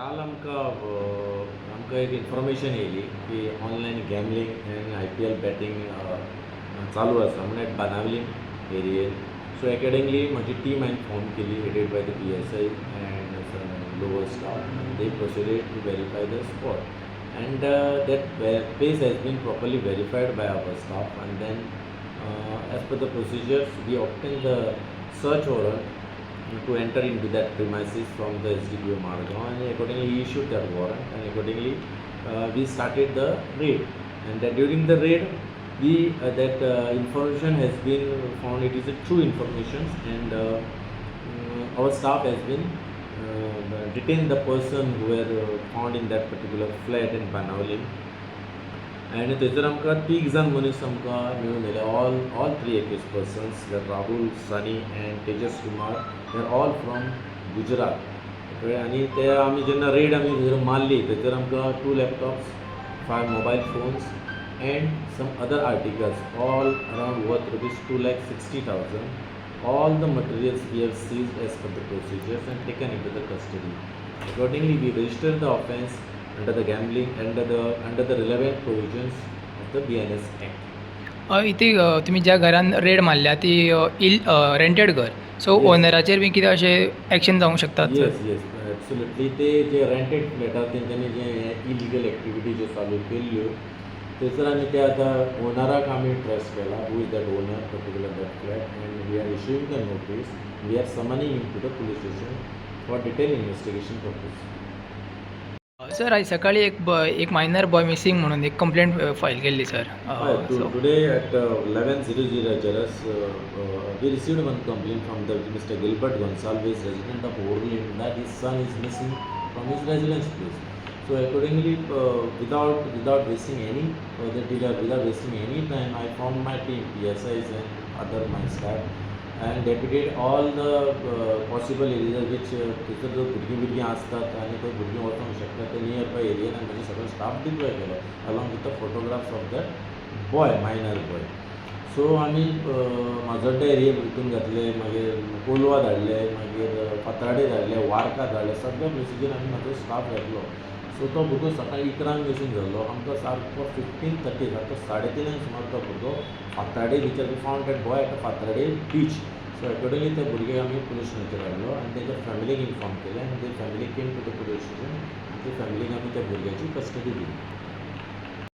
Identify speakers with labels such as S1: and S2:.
S1: काल आमकां एक इन्फॉर्मेशन येयली की ऑनलायन गॅमलींग आनी IPL बॅटींग चालू आसा म्हण बाणावलीम एरियेन. सो अकॉर्डिंगली म्हजी टीम हांवें फॉर्म केली, headed by the PSI and lower staff, and they proceeded to verify the spot. And that place has been properly verified by our staff, and then as per the procedures we obtained the search warrant to enter into that premises from the SDPO Margaon, and accordingly he issued that warrant, and accordingly we started the raid. And that during the raid we that information has been found, it is a true information, and our staff has been detained the person who were found in that particular flat in Banavli. And थंयसर आमकां तीग जाण मनीस आमकां मेळून येयले. All three accused persons, Rahul, Sunny and Tejas Kumar, they are all from Gujarat. कळ्ळें. आनी ते आमी जेन्ना रेड आमी थंयसर मारली, थंयसर आमकां 2 laptops, 5 mobile phones and some other articles, all around worth ₹2,60,000. All the materials we have seized as per the procedures and taken into the custody. Accordingly, we registered the offence under the gambling under the relevant provisions of the BNS Act.
S2: इथे तुम्ही ज्या घरान red मारल्या ती rented घर, सो
S1: Yes.
S2: ओनराचेर B कितें अशें action जावंक शकतात?
S1: Yes absolutely. ते जे रेंटेड फ्लॅट आसा तेंच्यांनी जे इलिगल एक्टिविटी ज्यो चालू केल्ल्यो, थंयसर आमी ते आतां ओनराक आमी ट्रेस केला, who is that owner particular that flat, and we are issuing the notice. We are summoning him to the police station for detail investigation purpose.
S2: Sir आज सकाळी एक मायनर बॉय मिसिंग म्हणून एक कंप्लेंट फाईल केल्ली सर.
S1: Today at 11:00 Jealous, we received one complaint from the Mr. Gilbert Gonsalves, resident of Orlin, that his son is missing from his residence place. So accordingly, without wasting any further delay, without wasting any time, I formed my team, PSIs and other my staff, and deputed all the possible areas which थंयसर जो भुरगीं आसतात आनी थंय भुरगीं वचूंक शकतात ते नियर बाय एरियेन, आनी म्हजे सगळो स्टाफ डिप्लॉय केलो along with the photographs of the boy, minor boy. So आमी माजोड्डा एरिये भितून घातले, मागीर कोलवा धाडले, मागीर फातराडे धाडले, वार्का धाडले, सगळ्या प्लेसीचेर आमी म्हाजो स्टाफ घातलो. सो तो भुरगो सकाळी 11 मिसींग जाल्लो. आमकां सारको 15:30 सारको 3:30 सुमार तो भुरगो फातराडे बिचार फावंड that boy at Fatrade beach. So accordingly त्या भुरग्याक आमी पुलीस स्टेशनाचेर हाडलो आनी तेच्या फॅमिलीक इन्फॉर्म केलें, आनी ते family came to the police station. ते फॅमिलीक आमी त्या भुरग्याची कस्टडी दिली.